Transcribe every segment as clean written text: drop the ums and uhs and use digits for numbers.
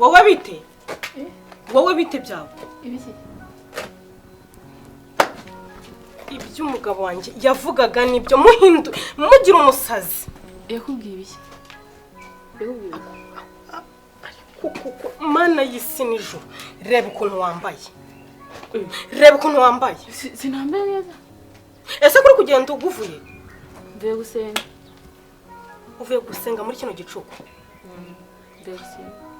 wowe bite wowe bite byawe ibiki iby'umugabo wanjye yavugaga nibyo muhindu mugira umusazi yakubwiye ibiki kuko mana y'isi n'ijuru reba ukuntu wambaye sinambaye neza ese kuri kugenda uguvuye uvuye gusenga muri kino gicuku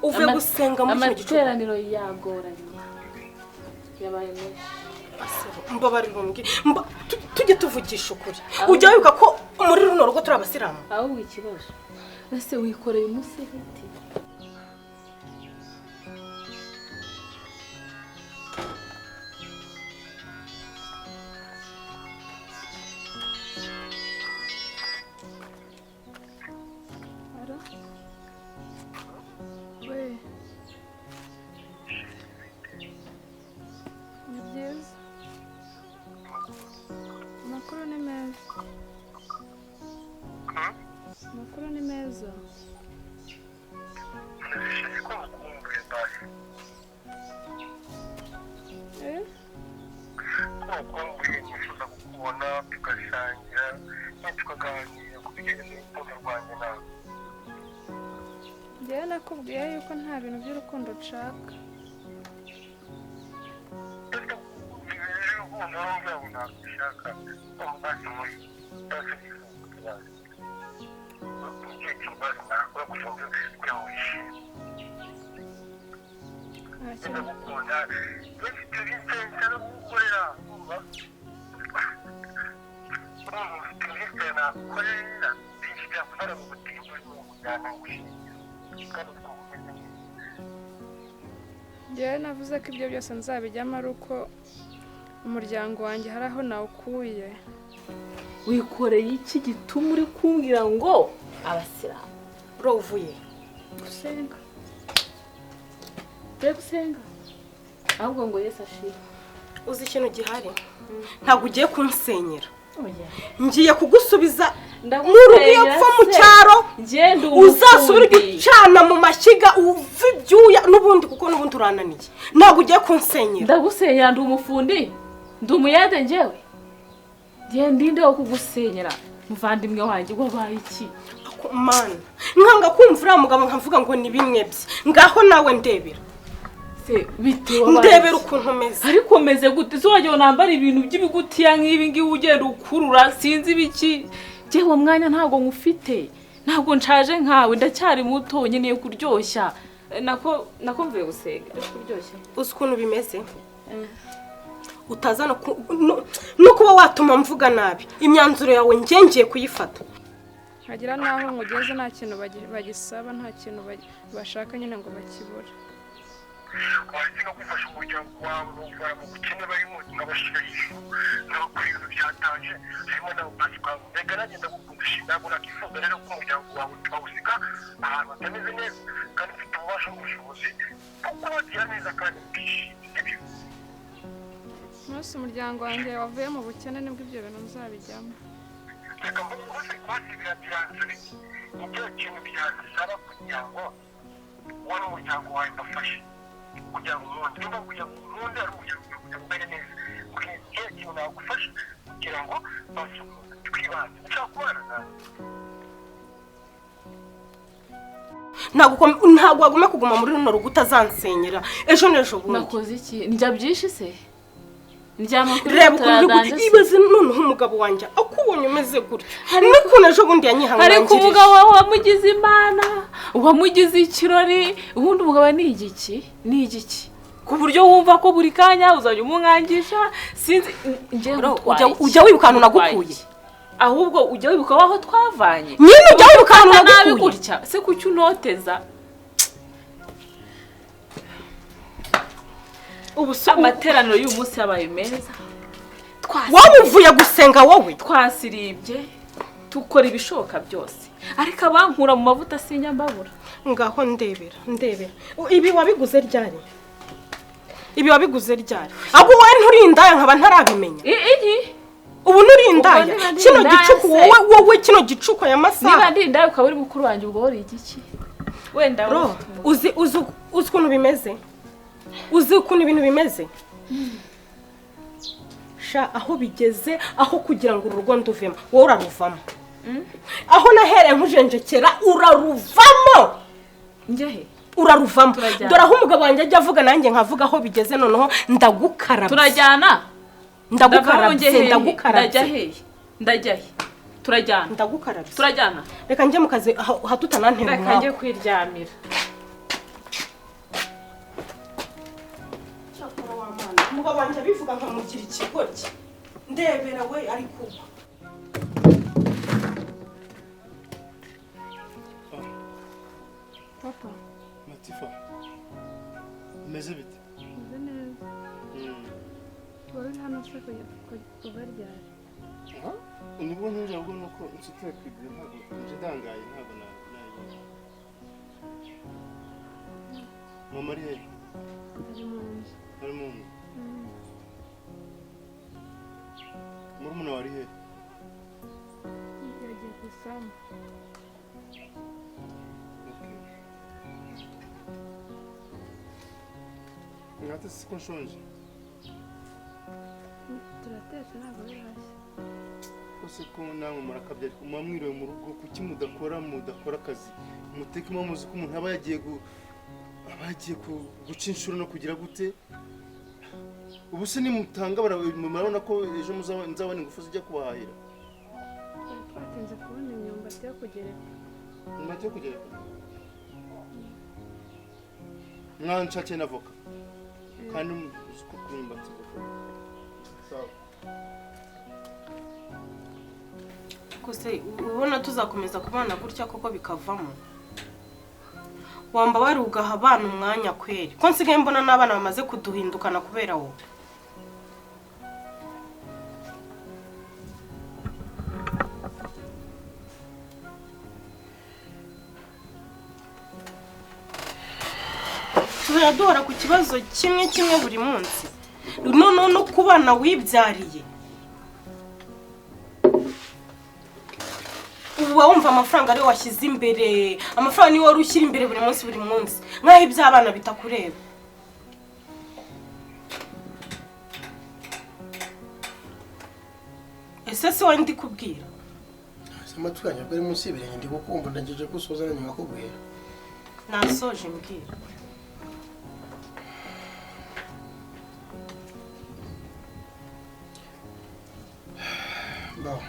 uvuye gusenga muri kino gicuku amateraniro yagoranye yabaye menshi mbabarira umbwire tujye tuvugisha ukuri ujya wibuka ko muri runo rugo turi abasiramu ahubwo ikibazo ese wikoreye umusiriti Makuru ni meza. Njyewe nakubwiye yuko nta bintu by'urukundo nshaka. Njyewe navuze ko ibyo byose nzabijyamo ari uko umuryango wanjye hari aho nawukuye. Wikoreye iki gituma uri kumbwira ngo abasiramu uvuye gusenga gusenga ahubwo ngo Yesu ashire uzi ikintu gihari ntabwo ugiye kunsenyera ngiye kugusubiza n'uruyepfo mu cyaro uzasubira gucana mu mashyiga uva ibyuya n'ubundi kuko n'ubundi urananiye ntabwo ugiye kunsenyera ndagusenyera ndi umufundi ndi umuyede njyewe ndinde wo kugusenyera muvandimwe wanjye wabaye iki mana nkanga kumva uriya mugabo nkavuga ngo ni bimwe bye ngaho nawe ndebera ndebera ukuntu umeze ariko umeze gute se wagiye nambara ibintu by'ibigutiya nk'ibi ngibi ugenda ukurura sinzi ibiki jewe mwanya ntago ngufite ntago nshaje nkawe ndacyari muto nkeneye kuryoshya nako mvuye gusenga kuryoshya uzi ukuntu bimeze utazana no kuba watuma mvuga nabi imyanzuro yawe ngiye kuyifata hagira naho ngugeze nta kintu bagisaba nta kintu bashaka nyine ngo bakibura wagira gufasha umuryango wawe n'ubara mu bukene barimo nkabashira hejuru n'abakora ibintu byatanje harimo n'abapasika mbega nanjye ndagukundisha ntabwo nakifuza rero ko umuryango wawe twawusiga ahantu hatameze neza kandi ufite ububasha n'ubushobozi kuko wagira neza kandi bwishimye umunsi umuryango wanjye wavuye mu bukene nibwo ibyo bintu nzabijyamo reka mbose kubasibira byanzure nicyo kintu byasaba kugira ngo wowe n'umuryango wawe mbafashe kugira ngo umuntu niba kugira ngo umuntu ari kugira ngo mbere neza kugira kintu nagufasha kugira ngo twibanze nshaka kubana nawe ntabwo wagomba kuguma muri runo rugo utazansenyera ejo n'ejo bundi nakoze iki njya byinshi se reba ukuntu ibaze noneho umugabo wanjye akubonye umeze gutya n'ukuntu ejo bundi yanyihangangirije ariko umugabo wawe wamugize imana wamugize ikirori ubundi umugabo ni igiki ku buryo wumva ko buri kanya uzajya umwangisha sinzi ujya wibuka ahantu nagukuye ahubwo ujya wibuka aho twavanye nyine ujya wibuka ahantu nagukuye se kuki unoteza amateraniro y'uyu munsi yabaye meza wowe uvuye gusenga wowe twasiribye tukora ibishoboka byose ariko abankura mu mavuta sinya mbabura ngaho ndebera ibi wabiguze ryari ahubwo wowe nturindaya nkaba ntarabimenya ubu nurindaya kino gicuku wowe kino gicuku ya masaha niba ndindaya ukaba uri mukuru wanjye ubwo uri igiki wenda uzi ukuntu bimeze uzi ukuntu ibintu bimeze sha aho bigeze aho kugira ngo urugo nduvemo wowe uraruvamo aho nahereye nkujenjekera uraruvamo njyehe uraruvamo dore aho umugabo wanjye ajya avuga nanjye nkavuga aho bigeze noneho ndagukarabye turajyana ndagukarabye ndajya he turajyana ndagukarabye turajyana reka njye mu kazi hatutanantera reka njye kwiryamira umugabo wanjye abivuga nkamugira ikigoryi ndebera we ari kuba papa Matifa umeze bite? meze neza wari hano se kuva ryari nibwo ntinjira ubwo nuko nsiteye kwibwira ntabwo nje dangaye ntabwo nayiye mama ari hehe? ari mu nzu murumuna wari hehe? yagiye ku isambu mwate siko nshonje turatetse ntabwo birashya kose ko namwe murakabya ariko muba mwiriwe mu rugo kuki mudakora akazi muteke muzi ko umuntu aba yagiye guca inshuro no kugira gute ubu se nimutanga murabona ko ejo nzabona ingufu zijya kubahahira twatinze kubona imyumbati yo kugereka imyumbati yo kugereka mwanshakiye na voka kandi uzi ko kuri imyumbati sawa kose ubona tuzakomeza kubana gutya koko bikavamo wamba wari ugaha abana umwanya kweri ko nsigaye mbona n'abana bamaze kuduhindukana kubera wowe tuzajya ku kibazo kimwe buri munsi noneho no ku bana wibyariye uba wumva amafaranga ariyo washyize imbere amafaranga niyo wari ushyira imbere buri munsi nk'aho iby'abana bitakureba ese se wowe ndi kubwira amatwi yanjye ari munsi y'ibirenge ndi kukumva ndagejeje ko usoza nyuma kubwira nasoje mbwira baho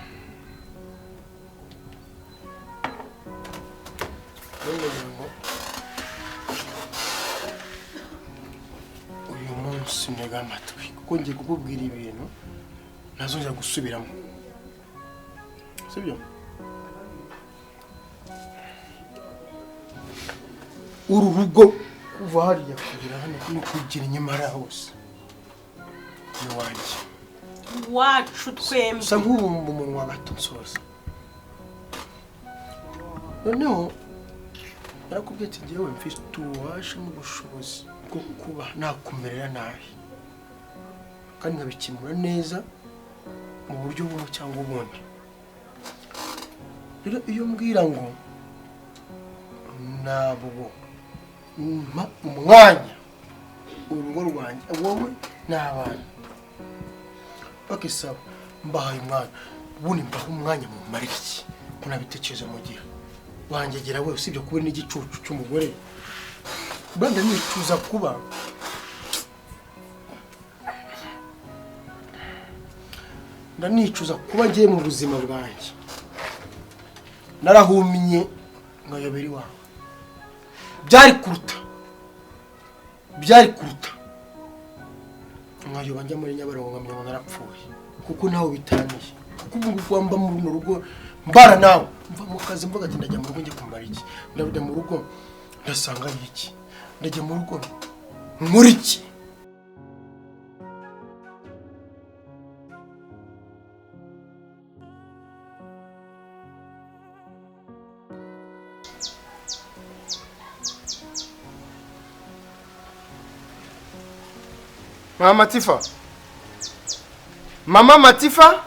uyu munsi ntega amatwi kuko ngiye kukubwira ibintu ntazongera gusubiramo sibyo uru rugo kuva hariya kugera hano no kugira inyuma hariya hose ni wanjye wacu twembi usa nk'ubumba umunwa gato nsoza noneho narakubwiye ati njyewe mfite ububasha n'ubushobozi bwo kuba nakumerera nabi kandi nkabikemura neza mu buryo bumwe cyangwa ubundi rero iyo mbwira ngo ntabwo mpa umwanya urugo rwanjye wowe n'abana bakisaba mbahaye umwanya ubundi mbaha umwanya mu marira iki ko nabitekereje mu gihe wangegera we usibye kuba n'igicucu cy'umugore banda nicuza kuba ndanicuza kuba ngiye mu buzima bwanjye narahumye nkayobera iwawe byari kuruta nkayoba njya muri Nyabarongo nkamenya ngo narapfuye kuko nawe bitaniye kuko ubu ngubu wamba muri runo rugo mbara nawe mva mu kazi mvuga ati ndajya mu rugo njye kumara iki ndajya mu rugo ndasanga ari iki ndajya mu rugo muri iki Mama Matifa. Mama Matifa?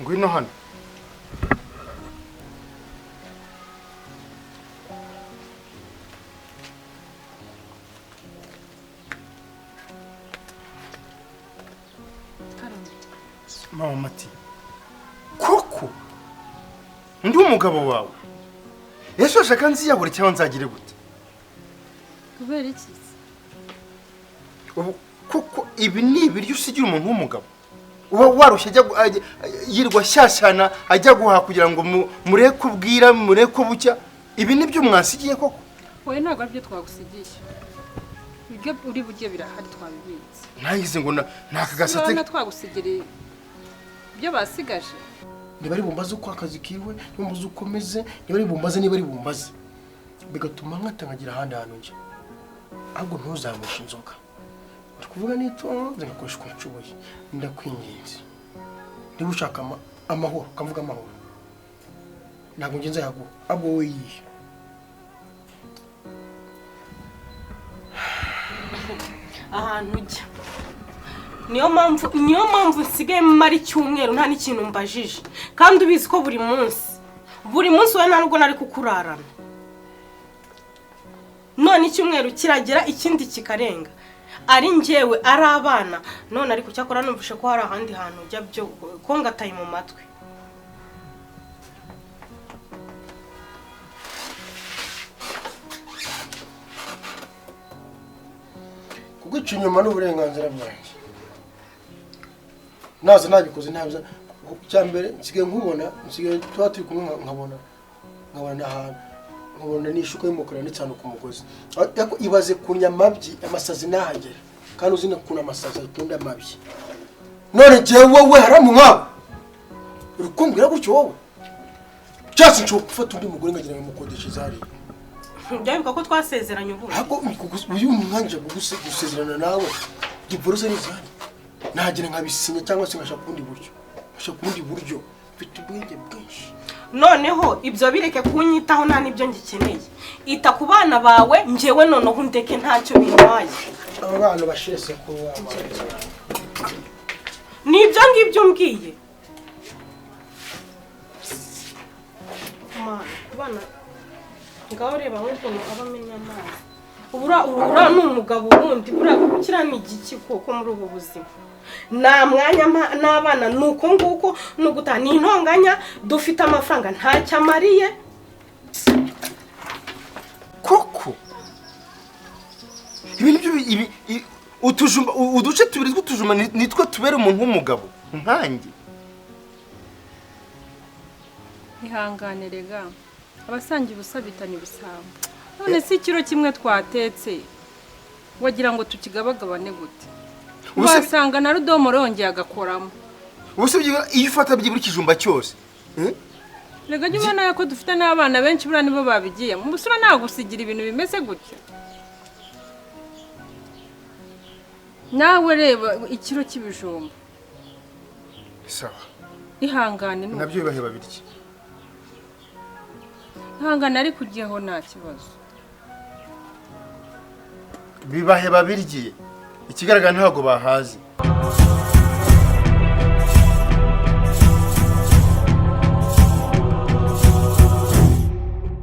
Ngwino hano. mama mati koko ndi umugabo wawe ese ushaka nziyabure cyangwa nzagire gute kubera iki ubu koko ibi ni ibiryo usigira umuntu w'umugabo uba warushye yirwa shyashyana ajya guha kugira ngo mureke ubwira mureke bucya ibi ni byo mwasigiye koko wowe ntabwo aribyo twagusigiye ibyo uri buryo birahari twabibitse ntagize ngo nakagasate twagusigiriye ibyo basigaje niba ari bumbaze uko akazi kiwe niba mbuze uko meze niba ari bumbaze niba ari bumbaze bigatuma nkatangagira ahandi hantu njye ahubwo ntuzamushe inzoga uri kuvuga n'itonze ngakoresha uko nshoboye ndakwinginze niba ushaka amahoro ukavuga amahoro ntabwo njye nzayaguha ahubwo wowe yihe ahantu ujya niyo mpamvu nsigaye mara icyumweru nta n'ikintu mbajije kandi ubizi ko buri munsi wowe nta nubwo nari kukurarana none icyumweru kiragera ikindi kikarenga ari njyewe ari abana none ariko cyakora numvishe ko hari ahandi hantu ujya byo ko ngataye mu matwi kugwica inyuma n'uburenganzira bwanjye naza nabikoze ntabyo cyambere nsigaye nkubona nsigaye tuba turi kumwe nkabona ahantu nkabona n'ishuka y'umukara ndetse hano ku mugozi ibaze ku nyamabyi amasazi nahagera kandi uzi kuntu amasazi akunda amabyi none njyewe wowe haramu nkawe uri kumbwira gutyo wowe cyase nshobora gufata undi mugore nkagira ngo mukodeshe hariya byabivuga ko twasezeranye ubu ntabwo uyu mwanya gusezerana nawe divorce n'izari nagira nkabisinya cyangwa se ngashaka ubundi buryo mfite ubwenge bwinshi noneho ibyo bireke kunyitaho nta n'ibyo ngikeneye ita ku bana bawe njyewe noneho ndeke ntacyo bintwaye aba bana bashese ko nibyo ngibyo umbwiye kubana ngaho reba nk'ukuntu aba amenya amazi ubura ni umugabo wundi kiriya ni igiki koko muri ubu buzima nta mwanya n'abana ni uko nguko ni ugutaha ni intonganya dufite amafaranga ntacyo amariye koko ibi nibyo uduce tubiri tw'utujuma nitwo tubera umuntu w'umugabo nkanjye ihangane rega abasangiye ubusa bitanye ubusambo none si ikiro kimwe twatetse wagira ngo tukigabagabane gute wasanga na rudomo rongeye agakoramo ubuse iyo ufata byibura ikijumba cyose rega jya ubona ko dufite n'abana benshi buriya nibo babigiyemo ubusura nagusigira ibintu bimeze gutya nawe reba ikiro cy'ibijumba sawa ihangane nabyo bibahe babirye ihangane ari kugiyeho nta kibazo bibahe babirye ikigaragara ntabwo bahaze